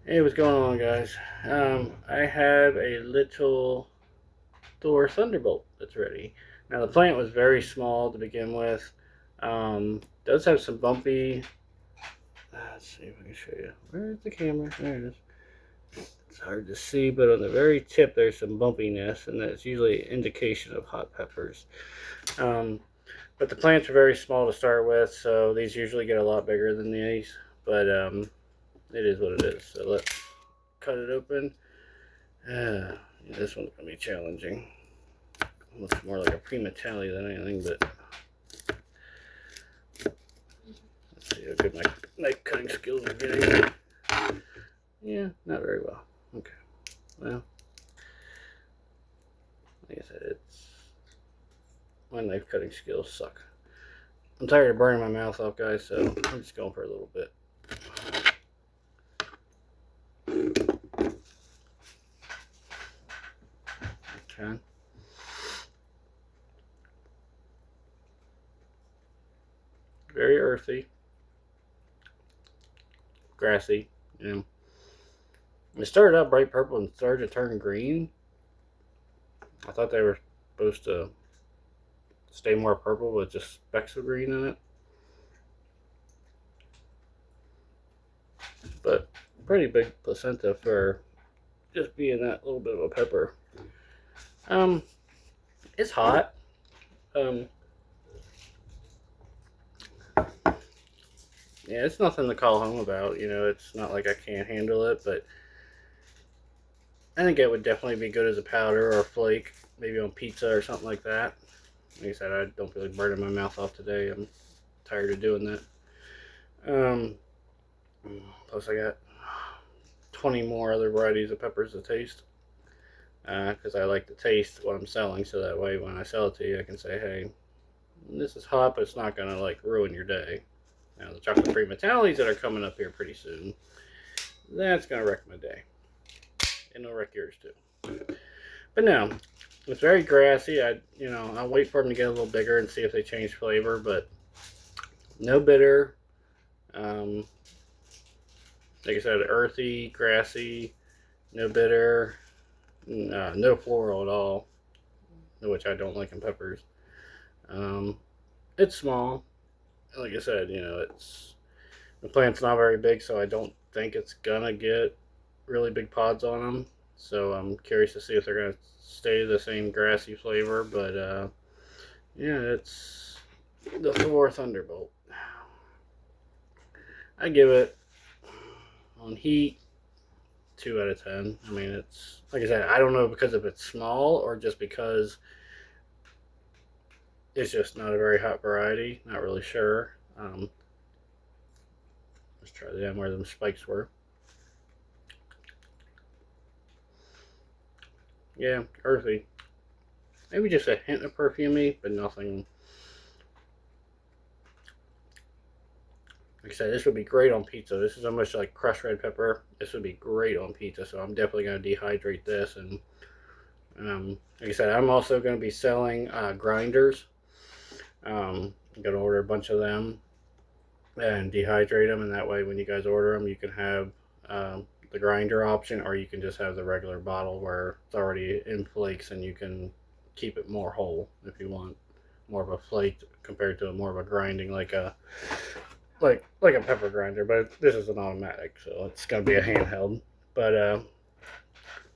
Hey, what's going on, guys? I have a little Thor thunderbolt that's ready. Now, the plant was very small to begin with. Does have some bumpy. Let's see if I can show you. Where's the camera? There it is. It's hard to see, but on the very tip, there's some bumpiness, and that's usually an indication of hot peppers. Um, but the plants are very small to start with, so these usually get a lot bigger than these. But it is what it is. So let's cut it open. This one's gonna be challenging. Looks more like a prima tally than anything, but let's see how good my knife cutting skills are getting. Yeah, not very well. Okay, well, like I said, my knife cutting skills suck. I'm tired of burning my mouth off, guys, so I'm just going for a little bit. Okay. Very earthy, grassy. You know, it started out bright purple and started to turn green. I thought they were supposed to stay more purple with just specks of green in it, but pretty big placenta for just being that little bit of a pepper. Um, it's hot. Um, yeah, it's nothing to call home about. You know, it's not like I can't handle it, but I think it would definitely be good as a powder or a flake, maybe on pizza or something like that. Like I said, I don't feel like burning my mouth off today. I'm tired of doing that. Um, Plus, I got 20 more other varieties of peppers to taste because I like to taste what I'm selling, so that way when I sell it to you, I can say, hey, this is hot, but it's not going to like ruin your day. Now, the chocolate free metallics that are coming up here pretty soon, that's going to wreck my day. And it'll wreck yours too. But no, it's very grassy. I'll wait for them to get a little bigger and see if they change flavor, but no bitter. Um, like I said, earthy, grassy, no bitter, no floral at all, which I don't like in peppers. Um, it's small. Like I said, the plant's not very big, so I don't think it's gonna get really big pods on them. So I'm curious to see if they're gonna stay the same grassy flavor. But yeah, it's the Thor Thunderbolt. I give it on heat 2 out of 10. I mean, it's like I said, I don't know because if it's small or just because it's just not a very hot variety. Not really sure. Let's try the end where them spikes were. Yeah, earthy. Maybe just a hint of perfumey, but nothing. Like I said, this would be great on pizza. This is almost like crushed red pepper. This would be great on pizza, so I'm definitely going to dehydrate this. And like I said, I'm also going to be selling grinders. I'm going to order a bunch of them and dehydrate them, and that way when you guys order them, you can have the grinder option, or you can just have the regular bottle where it's already in flakes, and you can keep it more whole if you want more of a flake compared to more of a grinding like a pepper grinder. But this is an automatic, so it's gonna be a handheld. But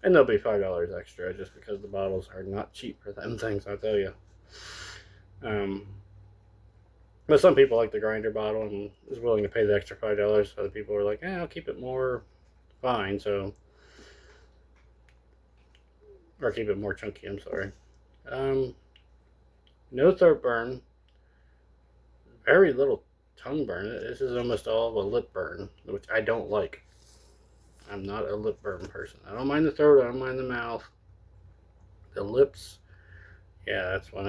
and they'll be $5 extra just because the bottles are not cheap for them things. I tell you. Um, but some people like the grinder bottle and is willing to pay the extra $5. Other people are like, I'll keep it more fine, so or keep it more chunky. I'm sorry. Um, no throat burn. Very little tongue burn. This is almost all of a lip burn, which I don't like. I'm not a lip burn person. I don't mind the throat. I don't mind the mouth. The lips, yeah, that's when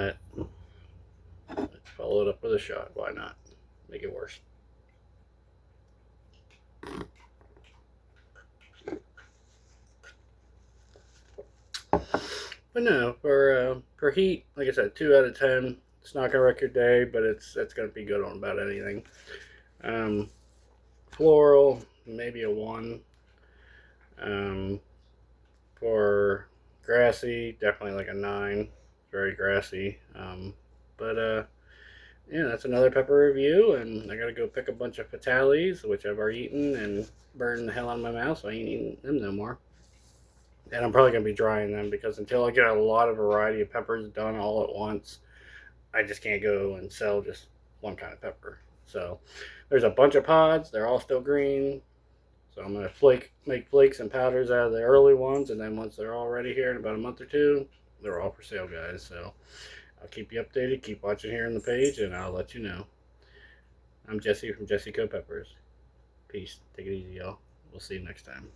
let's follow it up with a shot. Why not? Make it worse. But no, for heat, like I said, 2 out of 10. It's not gonna wreck your day, but it's gonna be good on about anything. Floral, maybe a 1. For grassy, definitely like a 9. Very grassy. But yeah, that's another pepper review, and I gotta go pick a bunch of fatales, which I've already eaten and burned the hell out of my mouth, so I ain't eating them no more. And I'm probably gonna be drying them because until I get a lot of variety of peppers done all at once, I just can't go and sell just one kind of pepper. So there's a bunch of pods. They're all still green. So I'm gonna make flakes and powders out of the early ones, and then once they're all ready here in about a month or two, they're all for sale, guys. So I'll keep you updated. Keep watching here on the page, and I'll let you know. I'm Jesse from Jesse Co Peppers. Peace. Take it easy, y'all. We'll see you next time.